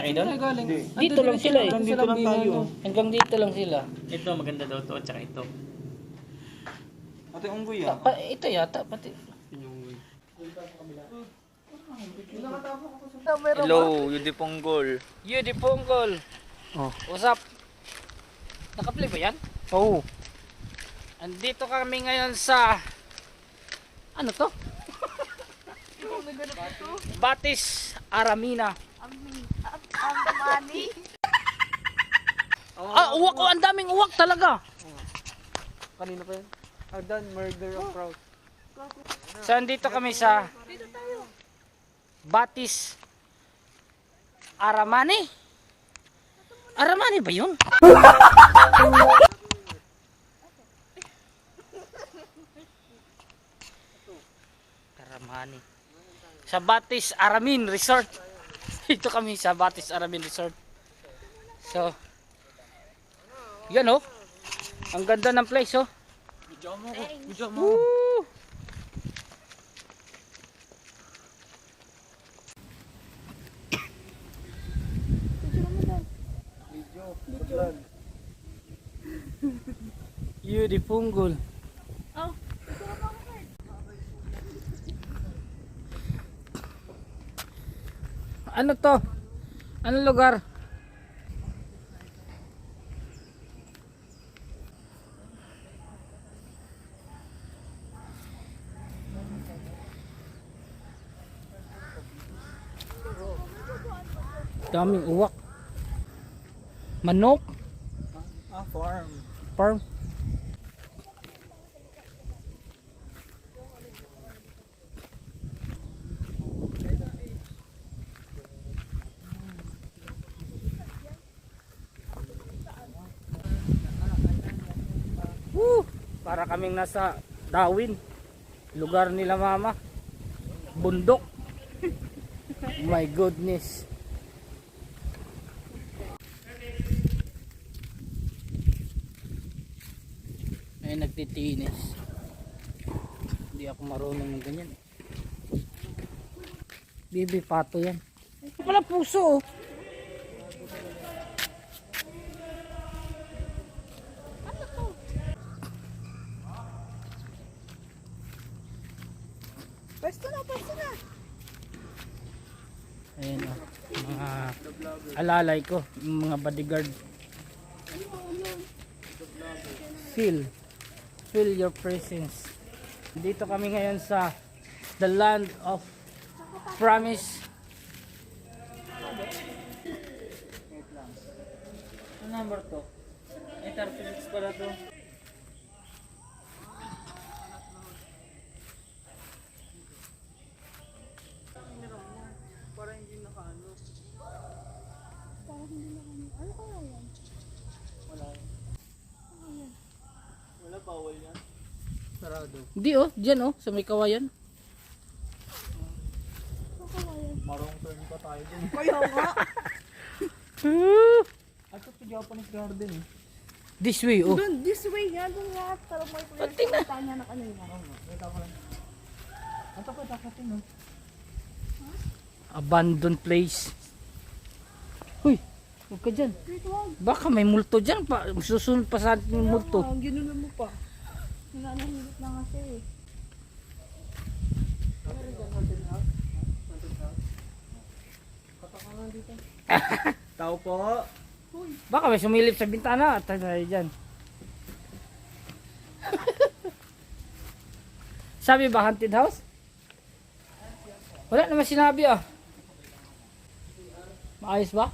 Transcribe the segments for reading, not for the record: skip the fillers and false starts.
kayo doon? Dito lang sila eh. Dito lang tayo. Hanggang dito lang sila. Ito maganda daw to at saka ito. Ate unggoy ah. Ito yata pati. Hello, Yudi Ponggol. Yudi Ponggol. Oh. Usap. Naka-play ba yan? Oo. Andito kami ngayon sa ano to? Batis Aramina. Uwak ko, ang daming uwak talaga. Kanina pa yun? Agdan, murder of crowd. So andito kami sa Batis Aramani. Aramani ba yun? Aramani. Sa Batis Aramin Resort. Dito kami sa Batis Aramin Resort. So, yan oh. Ang ganda ng place oh. Bidyo mo ko. Bidyo mo. Woo! Yudi Ponggol. Ano to? Anong lugar? Daming uwak. Manok. Farm. Farm. Para kaming nasa Darwin. Lugar nila mama. Bundok. My goodness. Ay nagtitinis. Hindi ako marunong ng ganyan. Bibi pato yan. Wala puso oh. Pwesto na. Ayan o, mga alalay ko, yung mga bodyguard. Feel your presence. Dito kami ngayon sa the land of promise. Ano number to? 836 pala to. Wala bawal yan. Sarado. Hindi oh, dyan oh, sa may kawayan. Marong turn pa tayo dun. Kaya nga. Ito sa Japanese garden eh. This way oh. Dun, this way nga. Dun nga. Pero may pagkakita niya na kanina. Wait ako lang. Ito pa dapat yun. Abandoned place. Huy, huwag ka dyan. Baka may multo dyan pa. Susunod pa sa atin yung multo. Ang ginunan mo pa. Nananahilip na nga siya eh. Tao po. Baka may sumilip sa bintana at tayo dyan. Sabi ba haunted house? Wala naman sinabi ah. Maayos ba?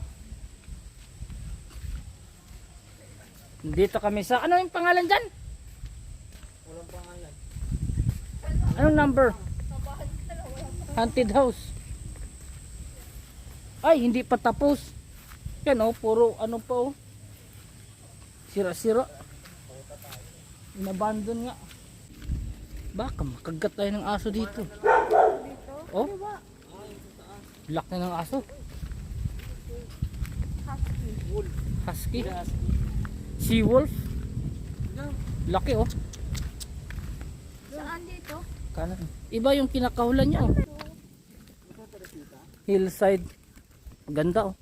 Dito kami sa, ano yung pangalan dyan? Walang pangalan. Anong number? Haunted house. Ay, hindi pa tapos. Yan oh, puro ano pa oh. Sira-sira. Inabandon nga. Baka makagat tayo ng aso dito. Oh. Laki ng aso. Husky. Sea wolf. Laki oh. Saan dito? Kanan. Iba yung kinakahulan niya oh. Hillside. Ganda oh.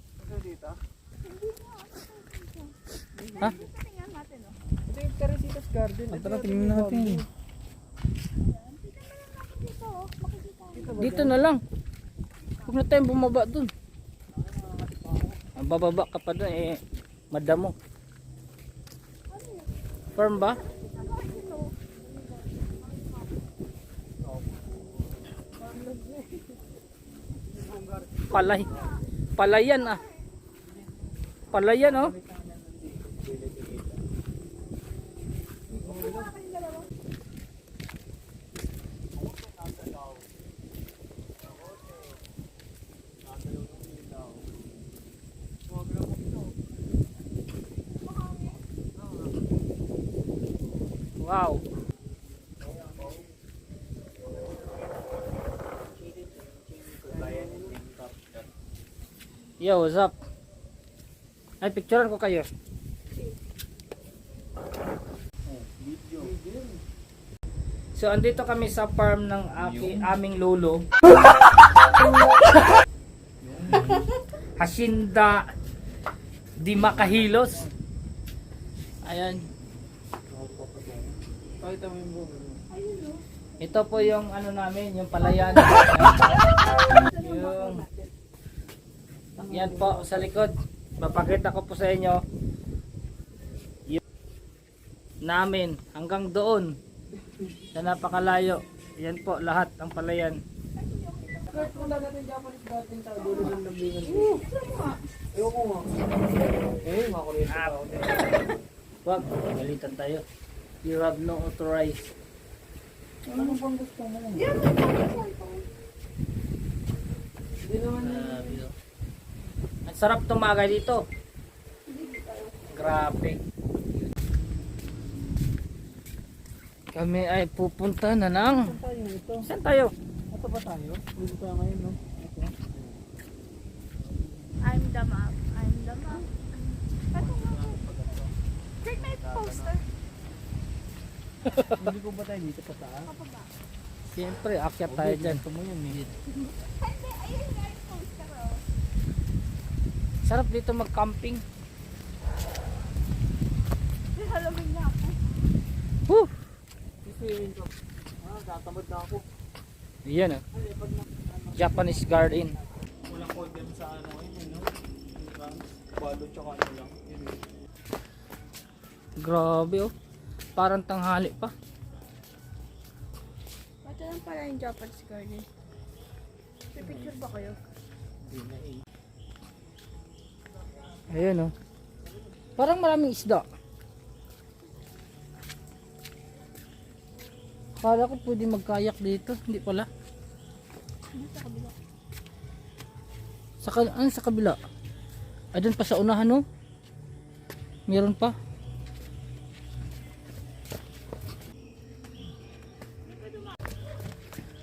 Ha? Tingnan natin, oh. Ito yung Teresita's Garden. Tara, tingnan natin. Tingnan natin dito, oh. Makikita mo. Dito na lang. Huwag na tayong bumaba dun. Ang bababa ka pa dun eh, madamo. Firm ba? Palay. Palayan ah. Palayan oh. Wow. Yo, what's up? Ay, picturean ko kayo. So, andito kami sa farm ng aming lolo. Hacienda Di Macahilos. Ayan. Pakita mo yung buong. Ito po yung ano namin, yung palayan. Yung yan po sa likod. Mapakita ko po sa inyo. Yung namin hanggang doon. Sa napakalayo. Yan po lahat ang palayan. Kurt, wala natin Japanese garden sa dulo ng lambingan. Ewan ko nga. Makulit pa ako. Wag, galitan tayo. You have no authorized. Ano bang gusto mo? Hindi naman Ang sarap tumaga dito. Grabe. Kami ay pupunta na ng... Saan tayo ito? Saan tayo? Ito ba tayo? Dito tayo ngayon, no? Ito. I'm the map. I'm the map. Ito nga po. Check na yung poster. Hindi ko ba tayo dito pa taas? Kapaba. Siyempre, akyat tayo dyan. Ito mo yan, eh. Hindi, ayun nga yung poster, oh. Sarap dito mag-camping. Halamig na ako. Woo! Siswimming ko. Tatamad na ako. Yan ah. Japanese garden. Walang condem sa ano ngayon, no? Balo tsaka ano lang. Yun, eh. Grabe oh. Parang tanghali pa. Ito lang pala yung Japanese garden. May picture ba kayo? Ayan oh. Parang maraming isda. Akala ko pwede magkayak dito. Hindi pala. Sa kabila. Ano sa kabila? Ay, doon pa sa unahan no? Meron pa.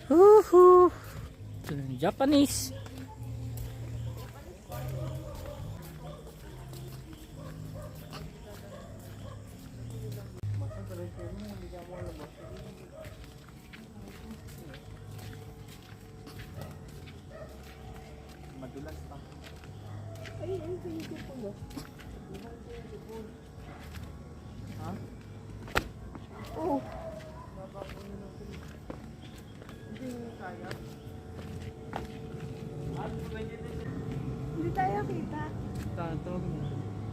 Woohoo! Ito yung Japanese. Madulas pa. Ay, ayun sa YouTube po ba? Ha? Oo. Hindi kaya. Hindi tayo kita. Tawag mo.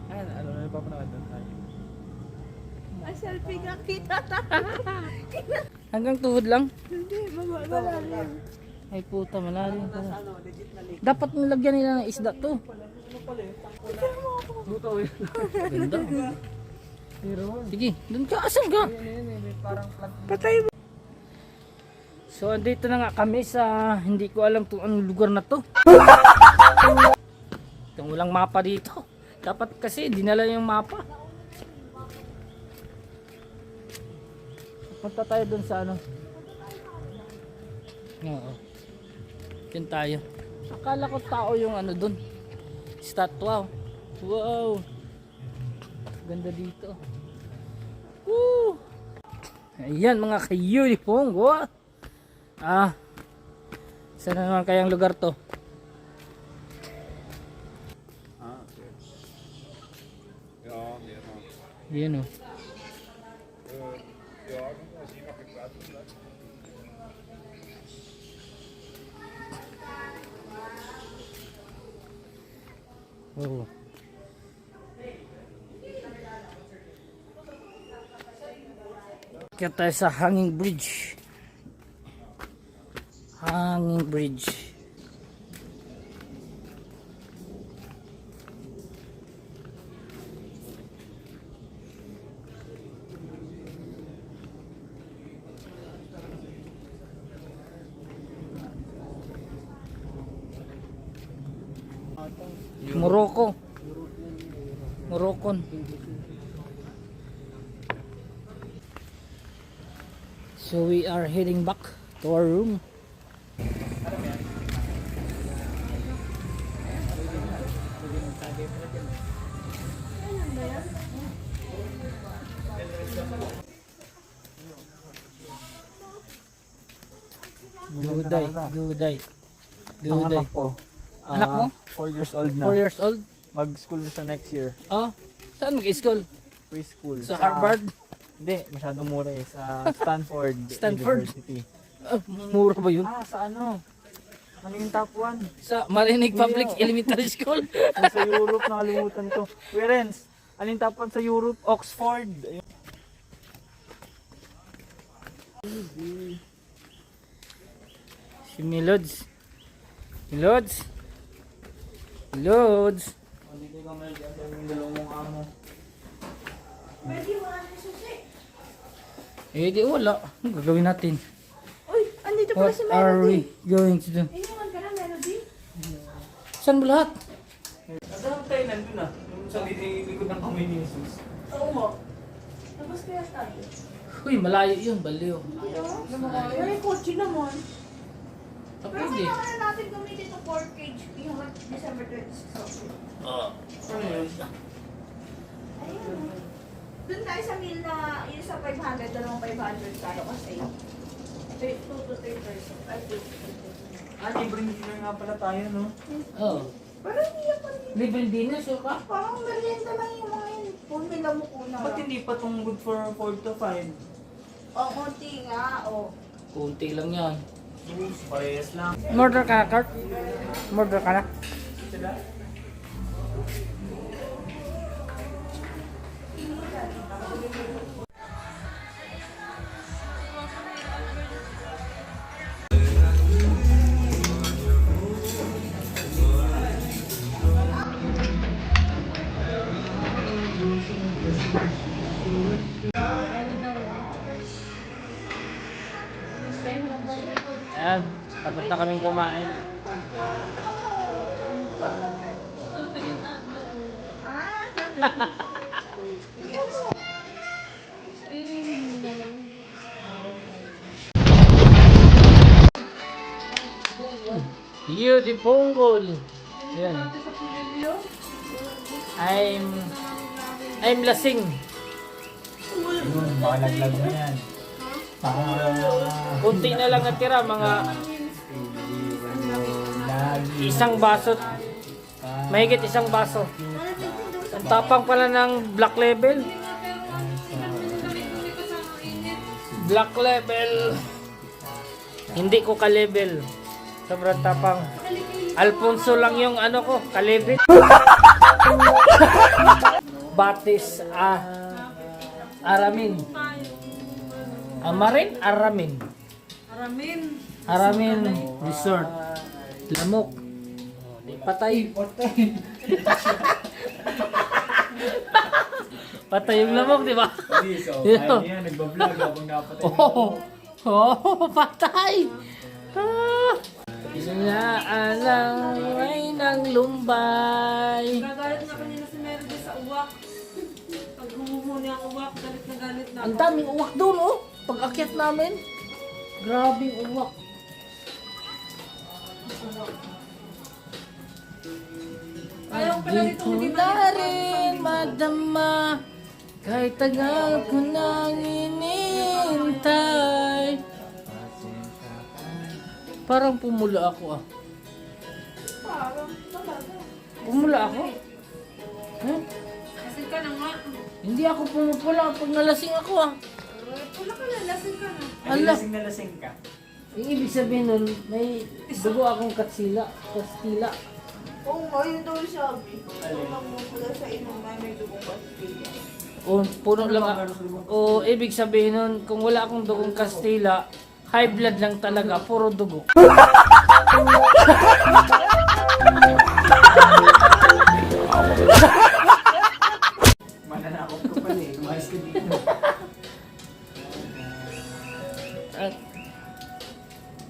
Ayan, ano na papanood doon tayo. Ay, selfie ka kita. Hanggang tuhod lang. Hindi, malalim. Ay puta, malalim pa. Ano, legit na legit. Dapat nilagyan nila ng isda to. Ano pala yun? Buto yun. Ganda. Pero, Sige, doon ka. Asan ka? yun, may parang plant. Patay mo. So andito na nga kami sa hindi ko alam kung anong lugar na to. Itong walang mapa dito. Dapat kasi dinala yung mapa. Punta tayo dun sa ano. Oo. Dun tayo. Akala ko tao yung ano dun. Statwa. Wow. Ganda dito. Woo! Ayan mga ka-uniform. Wow. Saan na naman kayang lugar to? Yan o. Oh. Kaya tayo sa hanging bridge. Hanging bridge. Morocco. Moroccan. So we are heading back to our room. Guday, guday. Guday. ko. Anak mo? 4 years old 4 years old? Mag-school siya next year. Oh, saan mag-school? Preschool. Sa Harvard? Hindi, masyadong mura eh. Sa Stanford, Stanford? University. Ah, mura ba yun? Sa ano? Ano yung top 1? Sa Marinig Public Elementary School? Sa Europe, nakalimutan ko. Parents, ano yung top 1 sa Europe? Oxford. Ayun. Si Milods. Milods. Milods. Dito ka may yung dalawang mong amo. Eh di wala. Ano gagawin natin? Uy, andito pala What si are Melody. we going to do? Iniwan ka na, Melody? Saan mo lahat? Nasaan tayo nandun ah? Yung sa likod ng kamay ni Jesus. Oo mo. Tapos kaya tayo. Uy, malayo yun. Baliw. Pero yung kotse naman. Ah, Pero pwede. kailangan na natin gamitin itong 4 HP hanggang December 26. Ano yun? Ayun. Doon tayo sa meal na yun sa 500, dalawang 500 tayo kasi 2 to 3 person. Ay, 2 to 3 person. Libreng dinner nga pala tayo, no? Oh. Pero hindi yan pa rin. Libre dinner, so ka? Parang merienda lang yung mga yun. Pumila mo kuna. Ba't hindi pa tong good for 4 to 5? O, konti nga. O. Kunti lang yan. Parehas lang. Murder ka na, Kurt? Murder ka na? Ayan, tapos na kaming kumain. Beautiful. Yan. I'm lasing. Baka laglag na yan. Kunti na lang natira, mga isang baso. Mahigit isang baso. Ang tapang pala ng black label. Black label. Hindi ko ka-level. Sobrang tapang. Alfonso lang yung ano ko, ka-level. Batis Aramin. Amarin? Aramin. Aramin Resort. Lamok. Patay. Patay yung lamok, di ba? Kaya nagbablog habang napatay. Patay. Inaalangay ng lumbay. Nagalit na kanina si Melody sa uwak. Pag humuhuni ang uwak, galit na Ang daming uwak doon, oh. Pag akyat namin. Grabing uwak. Ayaw pala Di nito ko hindi na rin madama kahit tagal ko nang inintay. Parang pumula ako Parang talaga. Pumula ako? Huh? Lasing ka na nga. Hindi ako pumupula pag nalasing ako ah. Wala ka na, lasing ka na. Ala. Na lasing ka. Yung ibig sabihin nun, may dugo akong kastila. Oo nga, yun daw sabi. Kung magmumula sa inuman, may dugong Kastila. O, puno lang o, ibig sabihin nun, kung wala akong dugong kastila, high blood lang talaga, puro dugo. Mananakot ko pala eh. Umayos ka dito. At,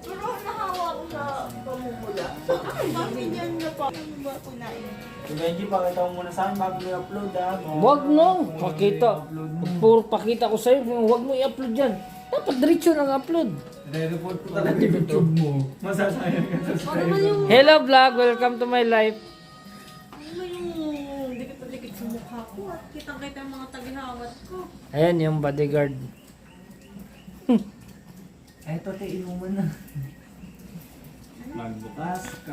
Pero nahawa ko sa pamumula. Bakit yan na pa? Ano ba kunain? Si Benji, pakita mo muna sa akin bago i-upload ah. wag no, pakita. Puro pakita ko sa'yo, wag mo i-upload yan. Dapat diretso lang upload. Re-report ko talaga yung YouTube mo. Masasayang ka sa Ano ba yung, Hello vlog, welcome to my life. ano ba yung dikit na dikit sa mukha ko at kitang-kita yung mga tagihawat ko. Ayan yung bodyguard. Eto, te, inuman na. Magbukas ka.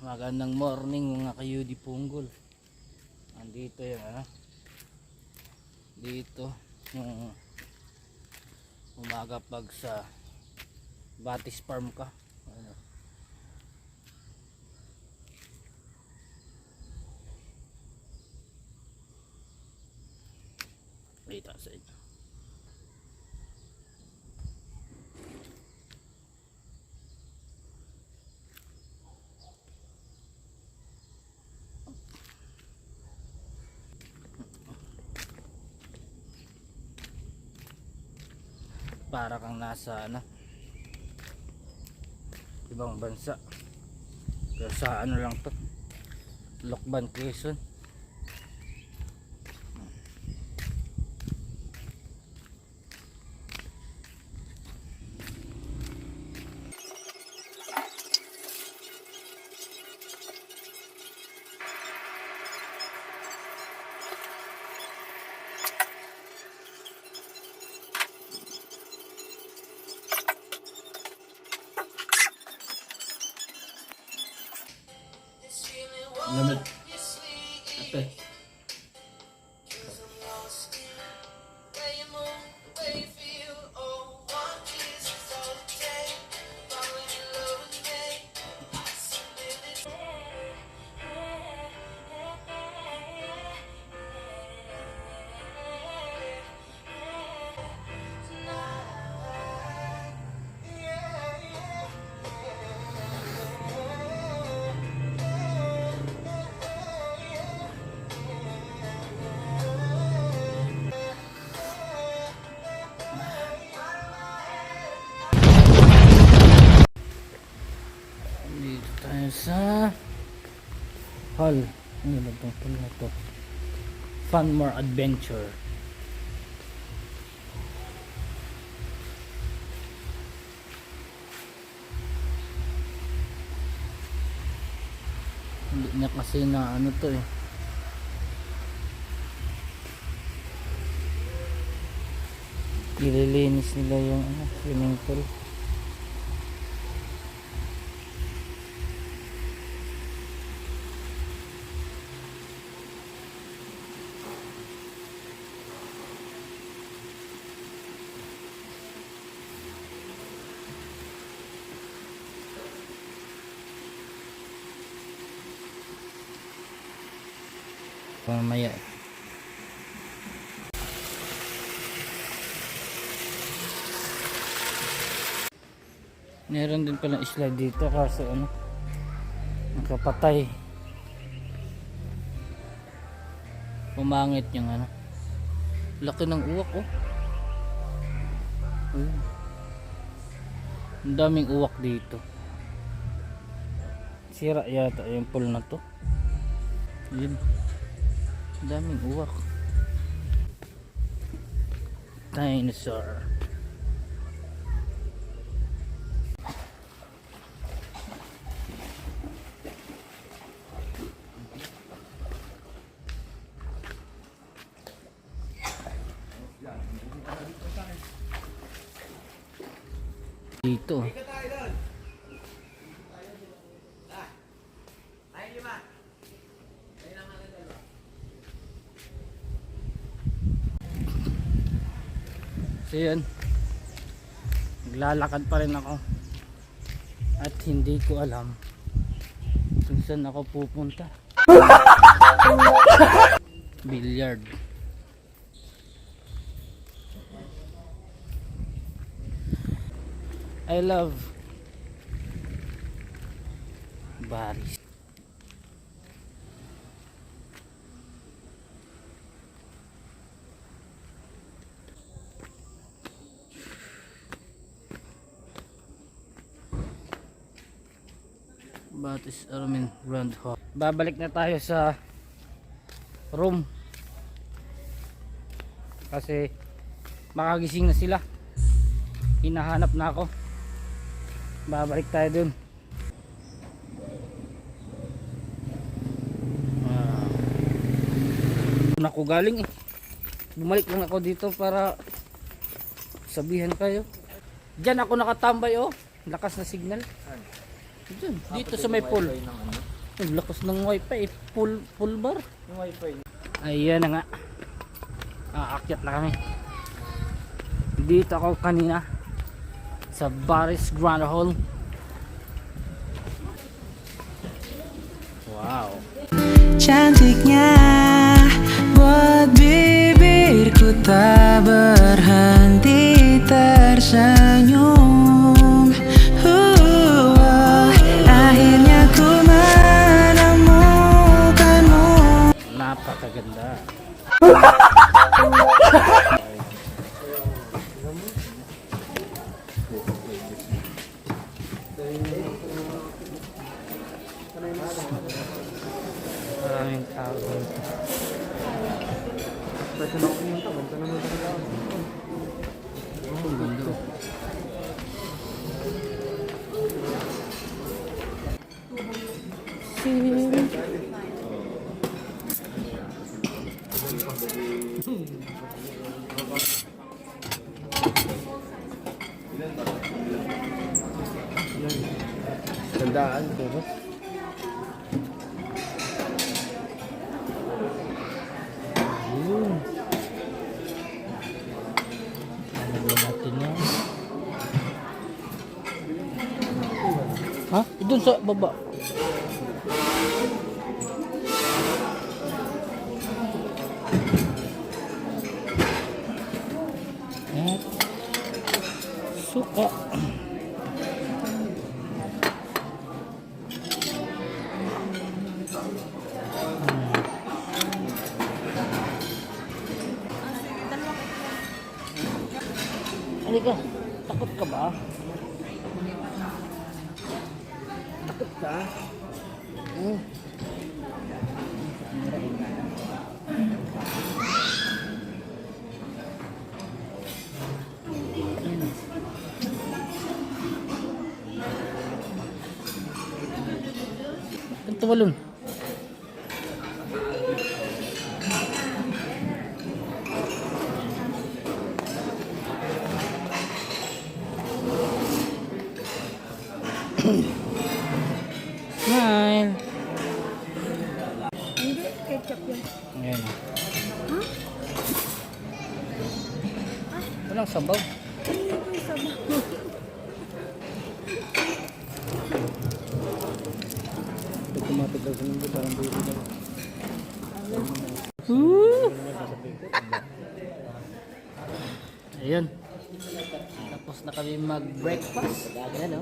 Magandang morning mga kayudi punggol. Andito yung dito yung umaga pag sa Batis Farm ka. Ano. Kita sa inyo. Para kang nasa ibang bansa, pero sa ano lang to, Lokban, Quezon. Lamig. Ate. Dito tayo sa hall. Ano ba itong hall na to? Fun More Adventure. Hindi niya kasi na ano to eh. Ililinis nila yung swimming pool. Mamaya. Meron din pala slide dito kaso nakapatay. Pumangit yung laki ng uwak oh. Ang daming uwak dito. Sira yata yung pool na to. Yun. Daming uwak. Dinosaur. Dito. So yun, naglalakad pa rin ako at hindi ko alam kung saan ako pupunta. Billiard. I love Baris. Batis Armin Grand Hall. Babalik na tayo sa room kasi makagising na sila, hinahanap na ako. Babalik tayo dun. Doon ako galing eh. Bumalik lang ako dito para sabihan kayo. Diyan ako nakatambay oh. Lakas na signal. Diyan, dito sa may pool. Ang lakas ng wifi eh. Full bar. Yung wifi. Ayan na nga. Aakyat na kami. Dito ako kanina sa Baris Grand Hall. Wow. Cantiknya buat bibirku tak berhenti tersenyum. Akhirnya ku menemukanmu. Napakaganda. Maraming tao dito. Pwede na ako pumunta. Ganda naman talaga. Oh, ganda. Gandaan. Diba? Ano natin yan? Ha? Doon sa baba. At suka. Halika, takot ka ba? Takot ka? Ganito balon. Smile. Hindi, ketchup yun. Ayan. Walang sabaw. Automatic daw sa mundo. Parang baby daw. Ayun. Tapos na kami mag-breakfast. Ayan o.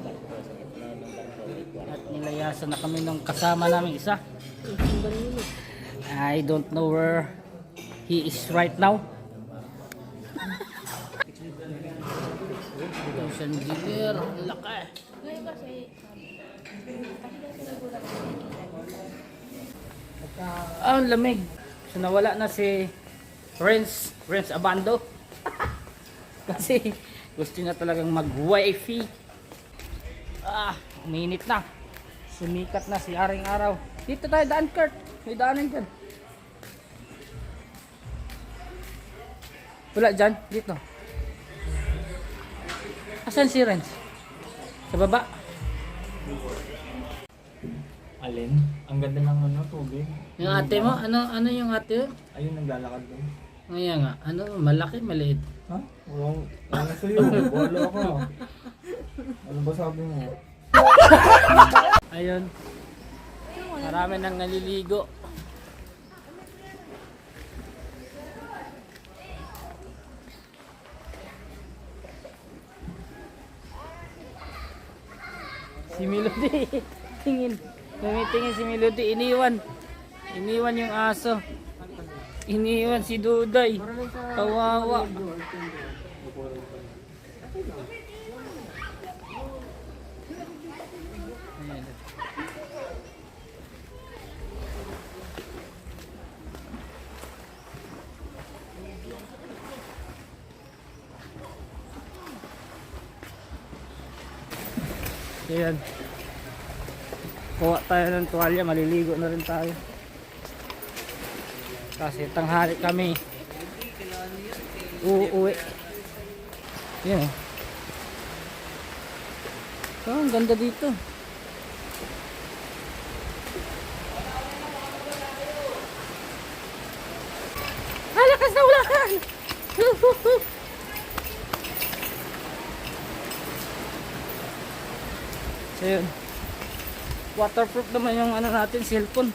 At nilayasan na kami ng kasama namin isa. I don't know where he is right now. Ocean Dealer. Ang laki. Ang lamig. So nawala na si Renz Abando. Kasi gusto niya talagang mag-wifi. Uminit na. Sumikat na si Aring Araw. Dito tayo daan, Kurt. May daanan dyan. Wala dyan. Dito. Asan si Renz? Sa baba. Alin? Ang ganda ng tubig. Yung ate mo? Ano yung ate mo? Ayun, naglalakad doon. Ngayon nga. Ano? Malaki, maliit. Ha? Walang sa'yo. Wala ka. Ano ba sabi mo? Ayun. Marami nang naliligo. Si Melody. Tingin. Tumitingin si Melody. Iniwan yung aso. Iniwan si Duday. Kawawa. Ayan. Ayan. Kuha tayo ng tuwalya, maliligo na rin tayo. Kasi tanghali kami uuwi. Ayan. Oh, ang ganda dito. Lakas na ulakan! So yun, waterproof naman yung ano natin, cellphone,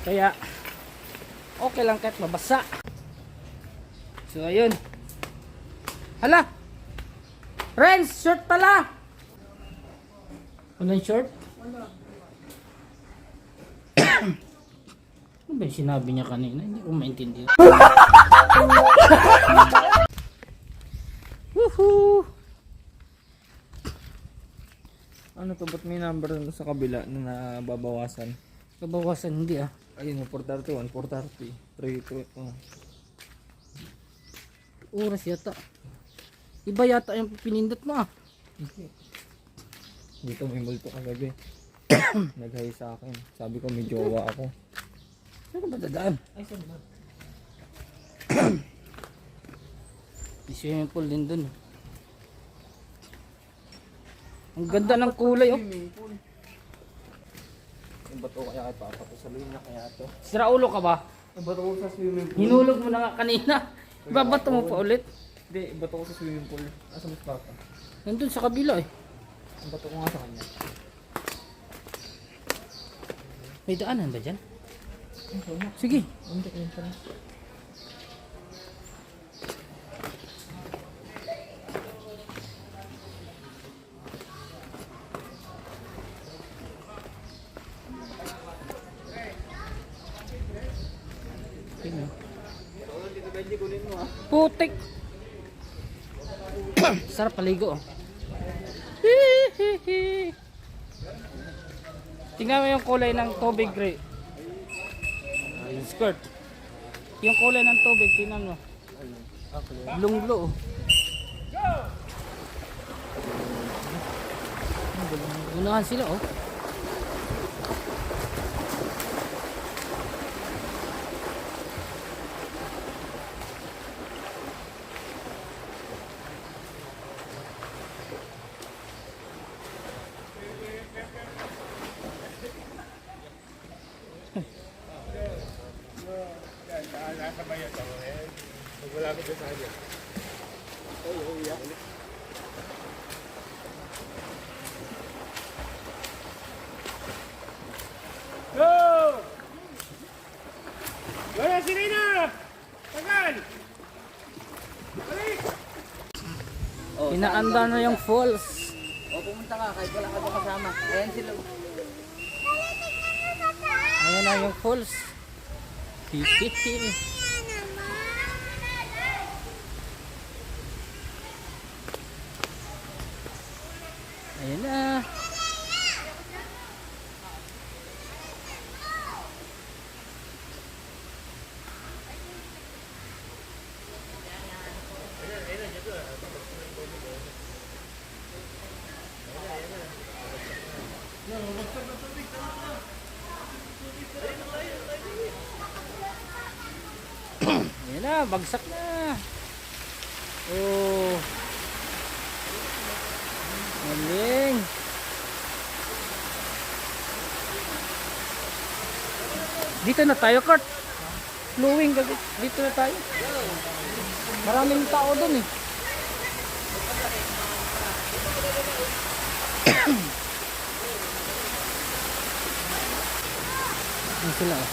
kaya okay lang kahit mabasa. So ayun, hala, Renz, short pala. Walang short? Ano ba yung sinabi niya kanina? Hindi ko maintindihan. Woohoo! Ano to? Ba't may number sa kabila na nababawasan? Kabawasan hindi ah. Ayun, 431, 430. 3, oh. Oras yata. Iba yata yung pinindot mo ah. Dito may multo kagabi. Nag-hi sa akin. Sabi ko may jowa ako. Saan ka ba dadaan? Ay, saan ba? May swimming pool din dun. Ang ganda ng kulay oh. Yung bato kaya kay Papa to. Saluhin na kaya to. Sira ulo ka ba? Yung bato ko sa swimming pool. Hinulog mo na nga kanina. Ibabato mo pa ulit. Hindi, bato ko sa swimming pool. Asa mas Papa? Nandun sa kabila eh. Yung bato ko nga sa kanya. May daanan ba dyan? Sige. Hindi, yun pa na. Putik. Sarap paligo oh. Tingnan mo yung kulay ng tubig, Gray. Skirt. Yung kulay ng tubig, tingnan mo. Lunglo oh. Unahan sila oh. Inaanda na yung falls. O pumunta ka kahit wala ka ba kasama. Ayan sila. Ayan na yung falls. Hihihi. Ayan na. Ayan na, bagsak na. Oh. Galing. Dito na tayo, Kurt. Flowing, dito na tayo. Maraming tao dun eh. Ano sila oh.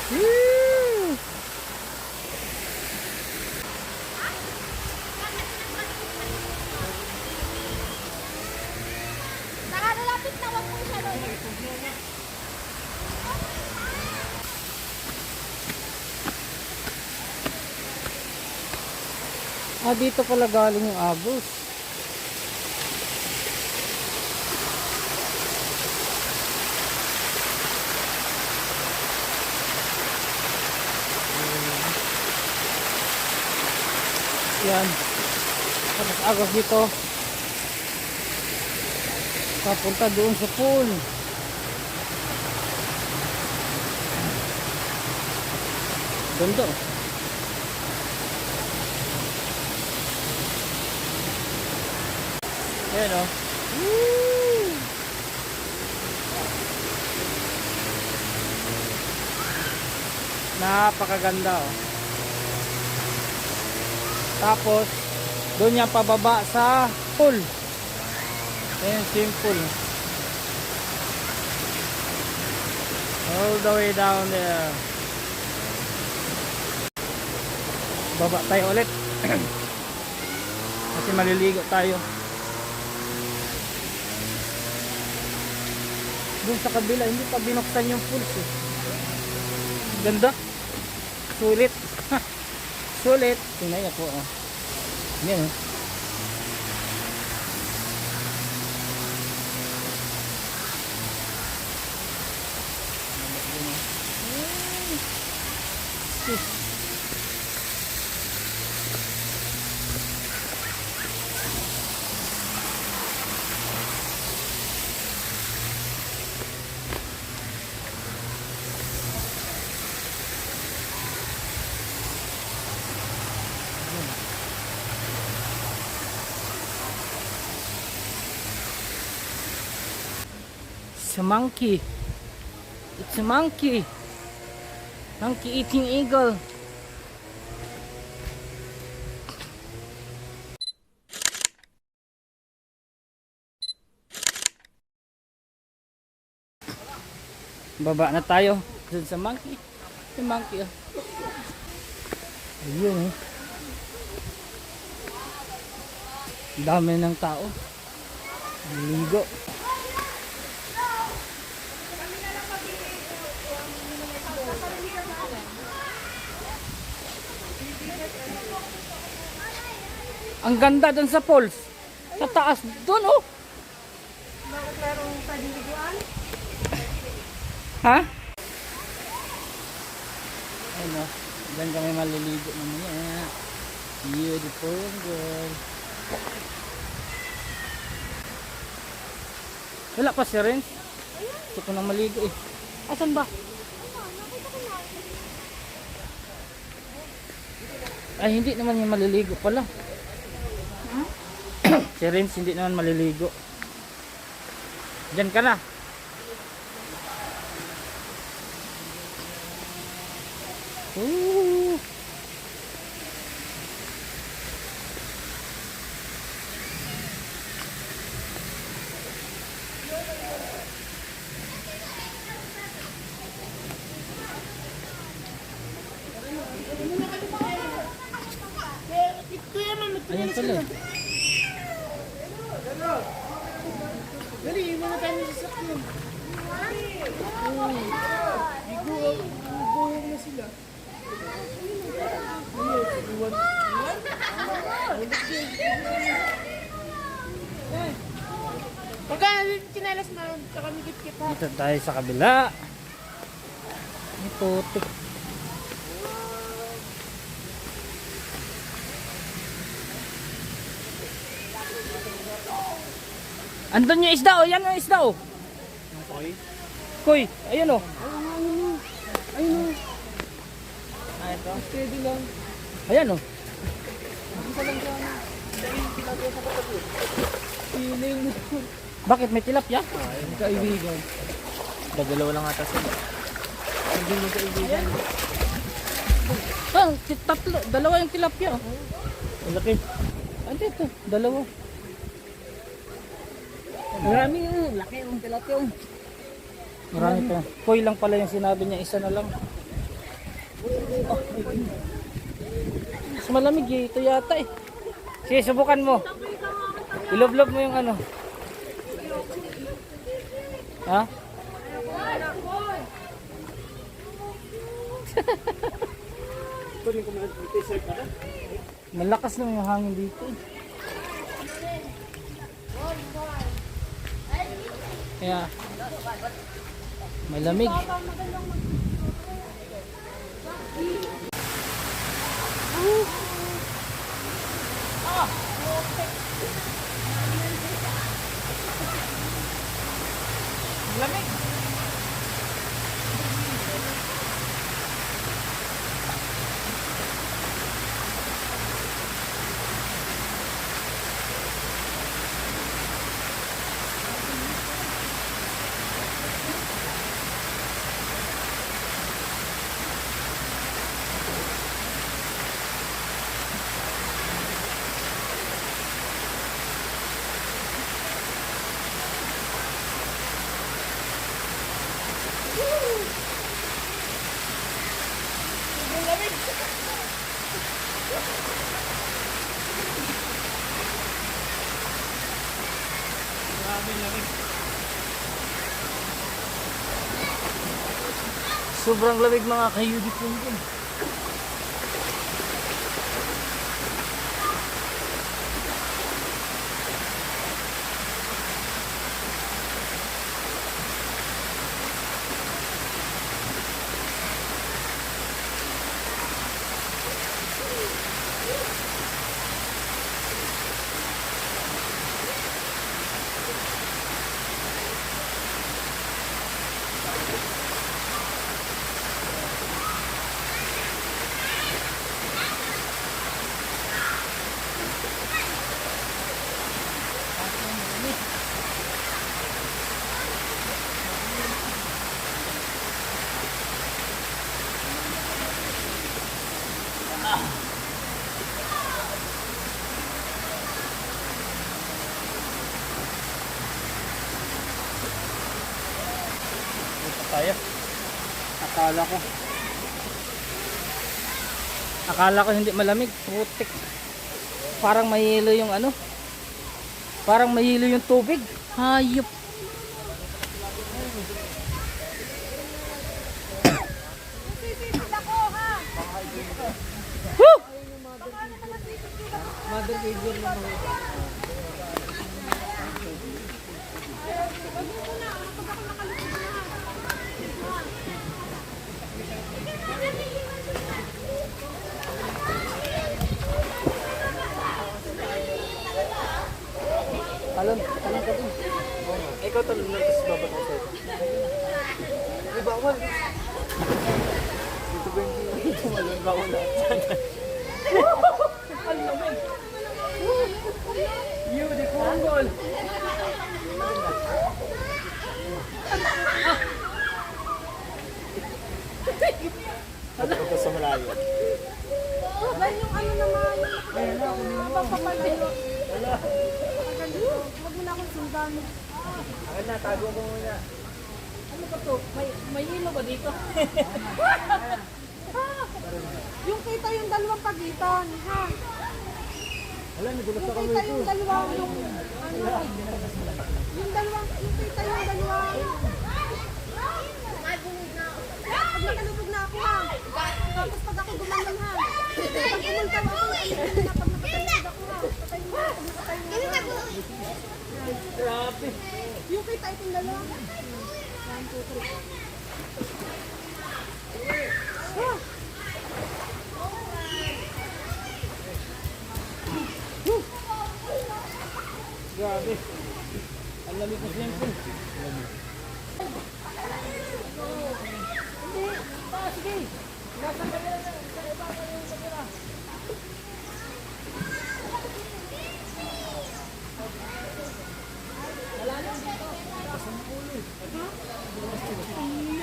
Woo! Nakakalapit na wag mo siya doon. Ah, dito pala galing yung agos. Yan. Tapos agos dito. Papunta doon sa pool. Ganda oh. Ayan o. Woo! Napakaganda o. Tapos, doon niya pababa sa pool. Ayan, simple. All the way down there. Baba tayo ulit. Kasi maliligo tayo. Doon sa kabila, hindi pa binuksan yung pools eh. Ganda. Sulit. Sulit. Tinay ako oh. Yan oh. It's a monkey. It's a monkey. Monkey eating eagle. Baba na tayo dun sa monkey. Yung monkey oh. Ayun oh. Dami ng tao. Ligo. Ang ganda dun sa falls. Sa taas dun oh. Bakit merong paliliguan? Ha? Ayun oh. Diyan kami maliligo mamaya. Beautiful girl. Wala pa si Renz. Gusto ko nang maligo eh. Asan ba? Ay hindi naman yung maliligo pala. Si Renz hindi naman maliligo. Diyan ka na. Ooh. Ayan pala. Dali, iwan na tayo sa sasakyan. Buhong na sila. Iwan. Pagka chinelas na, tsaka may kit-kit ha. Dito tayo sa kabila. Ito, tik. Andun yung isda oh, yan yung isda oh. Koy? Koy, ayun oh. Ayun o. Ah, ito. Steady lang. Ayan oh. Isa lang siya. Feeling mo. Bakit may tilapia? Kaibigan. Dalawa lang ata sila. Hindi mo kaibigan. Ah, tatlo, dalawa yung tilapia. Oh. Malaki. Ano ito? Dalawa. Marami yung laki yung tilapia yung. Marami pa. Koy lang pala yung sinabi niya, isa na lang. Mas malamig eh, ito yata eh. Sige, subukan mo. Ilob-lob mo yung ano. Ha? Malakas naman yung hangin dito eh. Kaya malamig. Malamig. Sobrang lamig mga kayudi po dun. Tayo. Akala ko hindi malamig, putik. Parang mahilo yung ano. Parang mahilo yung tubig. Hayop. Woo! Mother figure ng mga. Talon ka din. Ikaw talon lang, tapos babat ako sa'yo. Di bawal. Dito ba yung tumalon? Bawal na. Ang lamig. You, the Kongol. Ito sa malayo. Dan yung ano naman, yung papapalayo. Huwag mo na akong sundan. Akin na, tago mo muna. Ano ba to? May hilo ba dito? Yung kita yung dalawang pagitan, ha? Wala, nagulat Yung na kami kita ito. yung dalawang, yung dalawang, yung kita yung dalawang. Pag nakalubog na ako, ha? Tapos pag ako gumanon, ha? Pag umultaw ako, pag nakatalubog ako, ha? Patay mo, pag nakatay mo ako. Grabe. Yung kita itong dalawa. 1, 2, 3. Ah! Grabe. Ang lamig ko siyempre. Sige. Nasaan kami na sa iba ka yung kamera.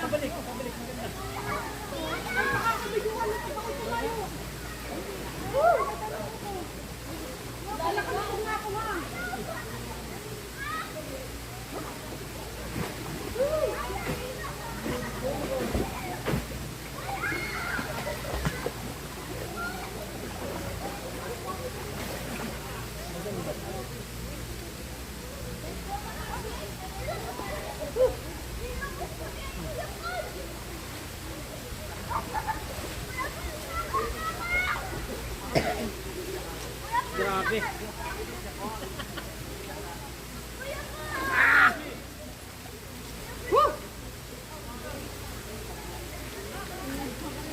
Pabalik. Maganda. Grabe.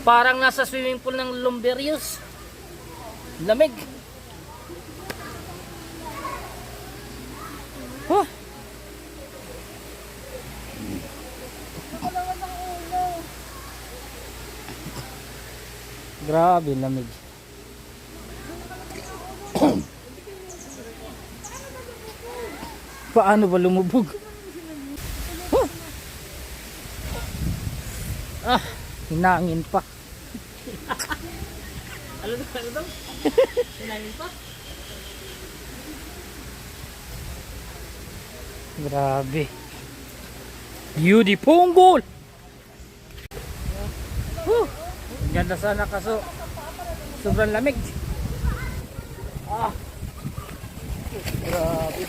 Parang nasa swimming pool ng Lumberius. Lamig. Huh. Grabe lamig. Paano ba lumubog? Huh. Ah, hinangin pa. Ano daw? Sinangin pa? Grabe. Beauty Punggol. Ganda sana kaso sobrang lamig. Ah. Grabe.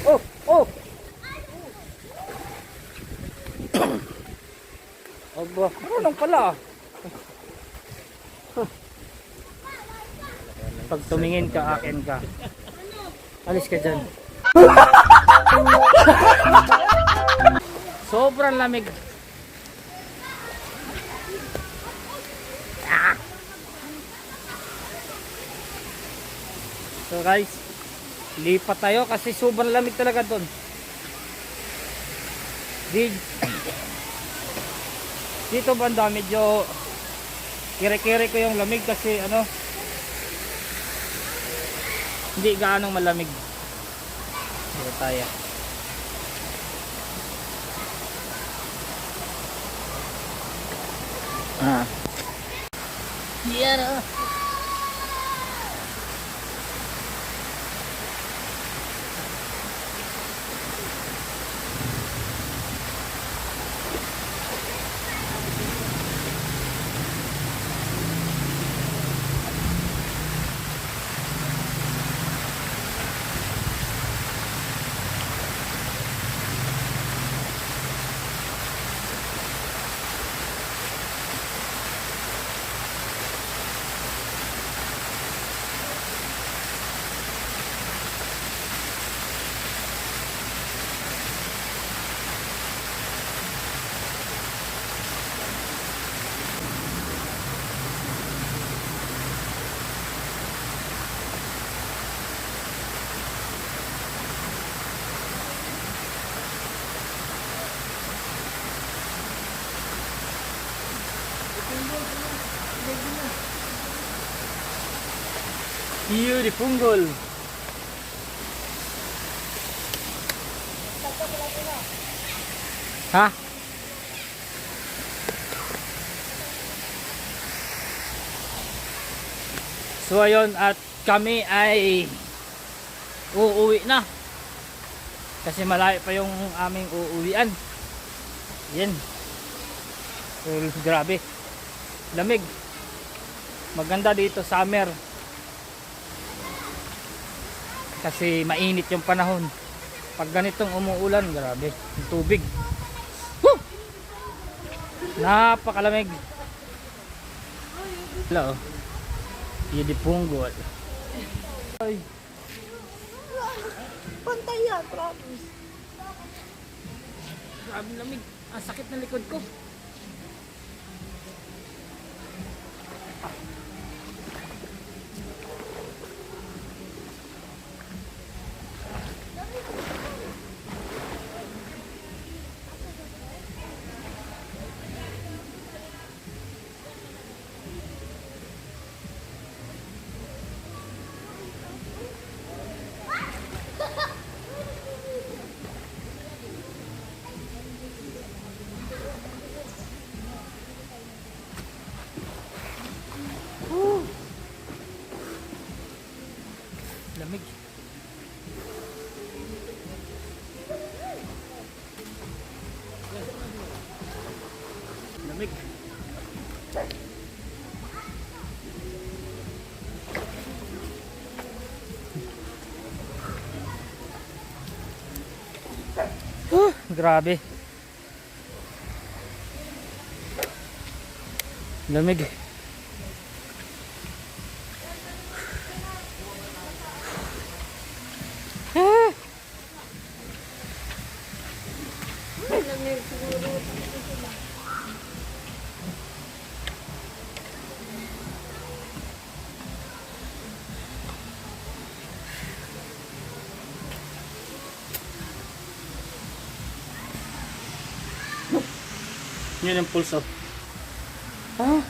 Oh, oh. Aba, ano pala? Pag tumingin ka, akin ka. Alis ka dyan. Sobrang lamig. So guys, lipat tayo kasi sobrang lamig talaga doon. Dito banda medyo kire-kire ko yung lamig kasi ano, hindi gaanong malamig. Dito tayo. Yan oh. Beauty Punggol. Ha? So ayun, at kami ay uuwi na. Kasi malayo pa yung aming uuwian. Yan. So, grabe. Lamig. Maganda dito summer. Kasi mainit yung panahon. Pag ganitong umuulan, grabe, yung tubig. Woo! Napakalamig. Hello. Beauty Punggol. Ay. Pantay yan, promise. Grabe lamig. Ang sakit ng likod ko. Lamig. Lamig. Grabe. Lamig. Yun yung pulso. Ah.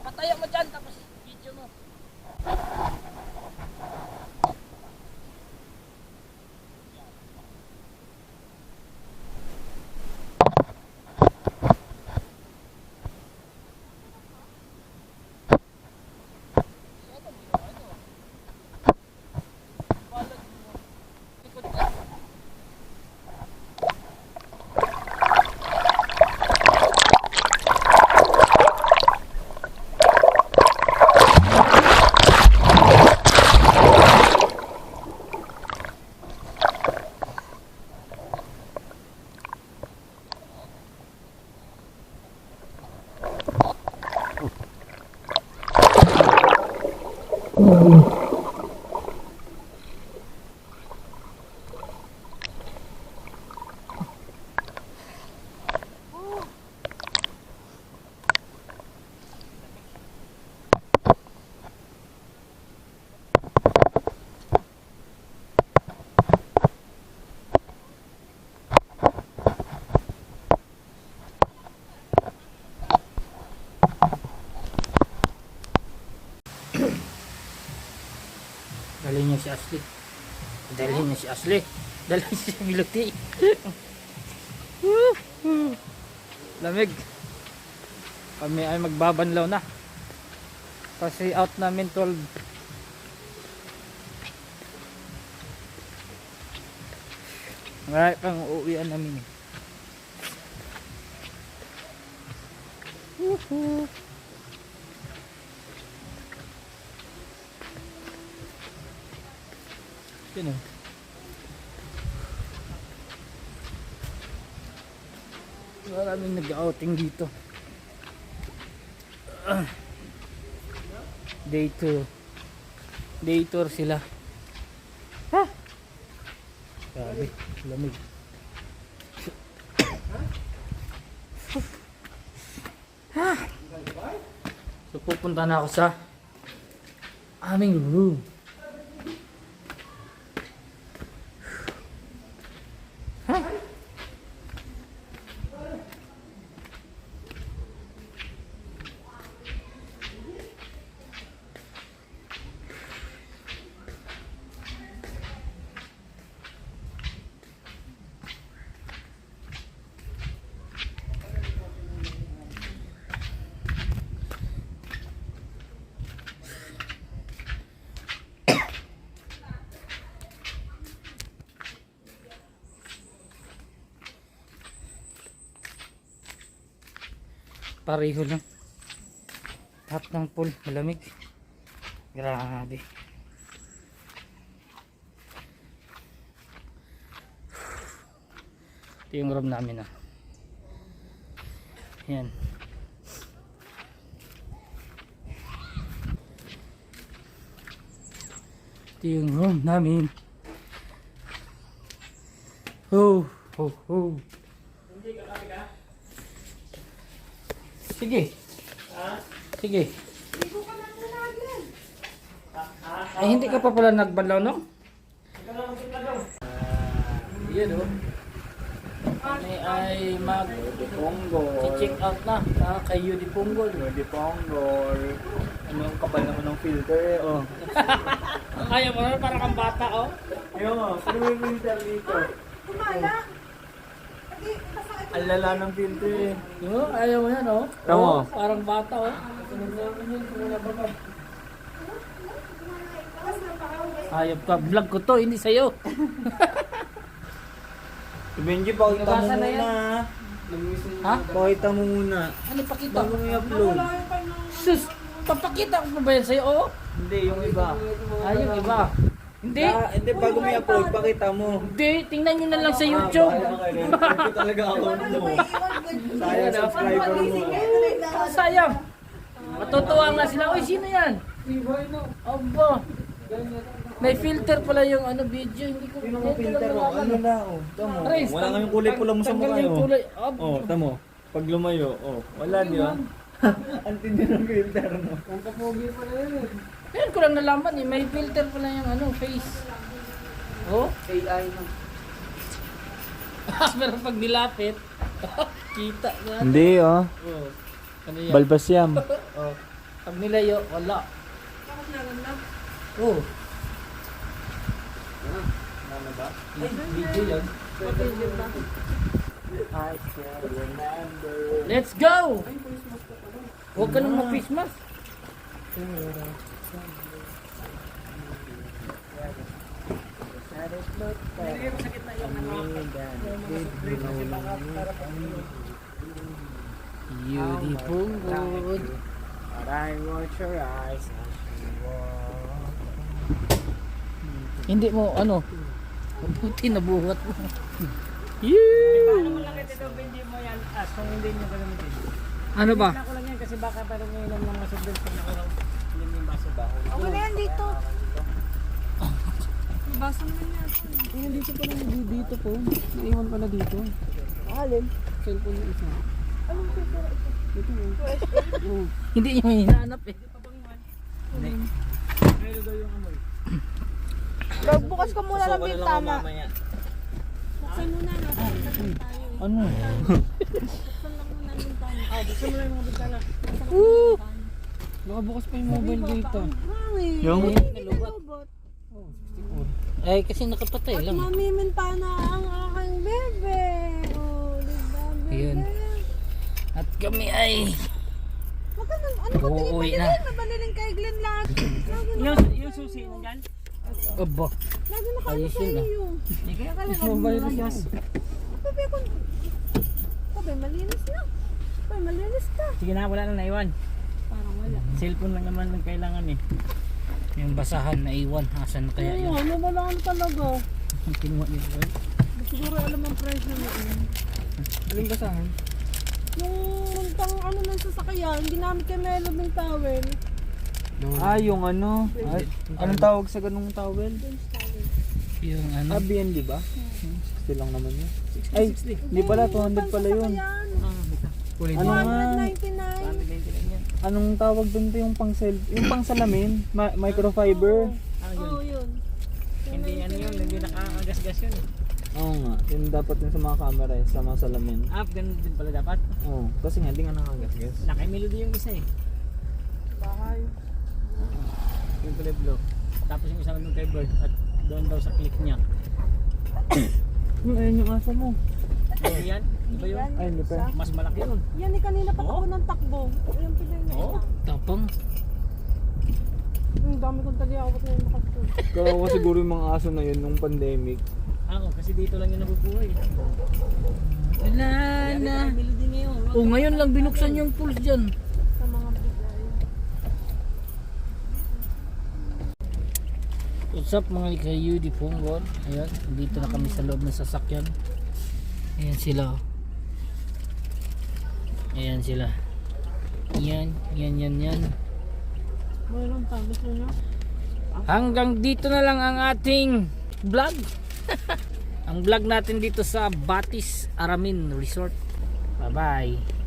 Patayo mo dyan, tapos video mo. Dalhin niya si Ashley. Dalhin niya si Ashley. Dalhin niya si Miluti. Lamig. Kami ay magbabanlaw na. Kasi out namin 12. Ngayon pang uuwian namin eh. Woohoo! Yun o. Maraming nag-outing dito. Day 2. Day tour sila. Ha? Grabe, lamig. So pupunta na ako sa aming room. Pareho lang. Lahat ng pool malamig. Grabe. Ito yung room namin ah. Yan. Ito yung room namin. Oh, oh, oh. Sige. Sige. Ay, hindi ka pa pala nagbanlaw, no? Yan, oh. Kami ay mag-check out na kay Yudi Punggol. Yudi Punggol. Ano yung kapal naman ng filter eh, oh. Ayaw mo naman, parang kang bata, oh. Ayun, oh. Sino may filter dito? Kumala. Hindi, kasakit Ang lala ng filter eh. Oh, ayaw mo yan, oh. Tama. Oh, parang bata, oh. Ayop ka, vlog ko to, hindi sa'yo. Benji, pakita mo Nabasa na yan. muna. Ha? Pakita mo muna. Ano pakita? Bago mo i-upload. Sus, papakita ko pa ba yan sa'yo, oh? Hindi, yung iba. Ay, yung iba. Hindi. Hindi, bago mo i-upload, pakita mo. Hindi, tingnan nyo na lang sa YouTube. Ito talaga account mo. Sayang subscriber mo. Sayang. Matutuwa nga sila. Uy, sino yan? Aba. May filter pala yung ano video. Hindi ko Yung mga filter mo, ano na, oh. Tamo. Aris, Wala nga yung kulay pula mo sa tanggal mukha, yung oh. kulay. Aba. Oh, tamo. Pag lumayo, oh. Wala, di ba? Ang tindi ng filter, no? Yan ko lang nalaman eh. May filter pala yung ano, face. Oh. AI na. Pero pag nilapit, kita na. Hindi, oh. Oh. Ano yan? Balbasyam. Oh. Pag nilayo, wala. Bakit naganda? Oh. Ay, video yan. Let's go! Huwag ka nang ma-face mask. Beautiful good. I watch your eyes. Hindi mo ano. Mabuti na buhat mo. Yeah. Paano mo lang ito hindi mo yan as kung hindi nyo gagamitin? Ano ba? Ako lang yan kasi baka parang ngayon ng mga sundin pag nakulang yung baso ba? Okay na yan dito. Basa naman natin. Ngayon dito pa lang dito po. Naiwan pala dito. Alin? Cellphone yung isa. Anong picture ito? Dito mo. Hindi nyo hinahanap eh. Pero daw yung amoy. Bukas ka muna ng bintana. mamaya. Buksan muna natin. Ano? Buksan lang muna ng bintana. Buksan mo lang yung mga bintana. Woo! Nakabukas pa yung mobile dito. Hangin. Yung? Nilobot. Ay kasi nakapatay At lang. mamiminta na ang aking bebe. Oh, diba bebe? Ayun. At kami ay Wag ka nang, ano ka tingin uuwi pa na. din? Nabaliling kay Glenn lagi. Lagi Yung susi nandyan? Aba. Lagi nakaano Ayos sa yun, ah. iyo. Hindi kaya Kaya kung mobile na gas. Bebe ko. Bebe, malinis na. Bebe, malinis ka. Sige na, wala na naiwan. Parang wala. Cellphone lang naman ang kailangan eh. Yung basahan na iwan. Asan kaya Oo, yun? ano wala ka talaga. Kinuha niyo ba? Siguro alam ang presyo mo. Aling basahan? Yung muntang ano ng sasakyan, ginamit kay Melo ng towel. Ah, yung ano? Ay, anong tawag sa ganung towel? Yung ano? ABN, di ba? 60 lang naman yun. Ay, hindi pala, 200 pala yun. Ano nga? 299. Anong tawag dun to yung yung pang salamin? Microfiber? Oo, yun. Hindi ano yun, hindi nakagasgas yun eh. Oo nga, yun dapat yun sa mga camera eh, sa mga salamin. Ganun din pala dapat. Oo, kasi nga, hindi nga nakagasgas. Naka-melody yung isa eh. Bahay. Yung kulay blue. Tapos yung isang nandun kay Bird at doon daw sa click niya. Ayun yung asa mo. Ano yan? Di ba yun? Ay, hindi pa. Mas malaki yun. Yan eh, kanina pa ako ng takbo. Ayan pinay na Oo. Tapang. Ang dami kong tali ako, ba't ngayon nakapag. Kawawa siguro yung mga aso na yun nung pandemic. Kasi dito lang yung nabubuhay. Wala na. Melody ngayon. Oh, ngayon lang binuksan yung pulse dyan. Sa mga bigay. What's up mga ka-UD Punggol? Ayan, dito na kami sa loob ng sasakyan. Ayan sila. Ayan sila. Yan. Mayroon pa, gusto nyo? Hanggang dito na lang ang ating vlog. Ang vlog natin dito sa Batis Aramin Resort. Bye bye.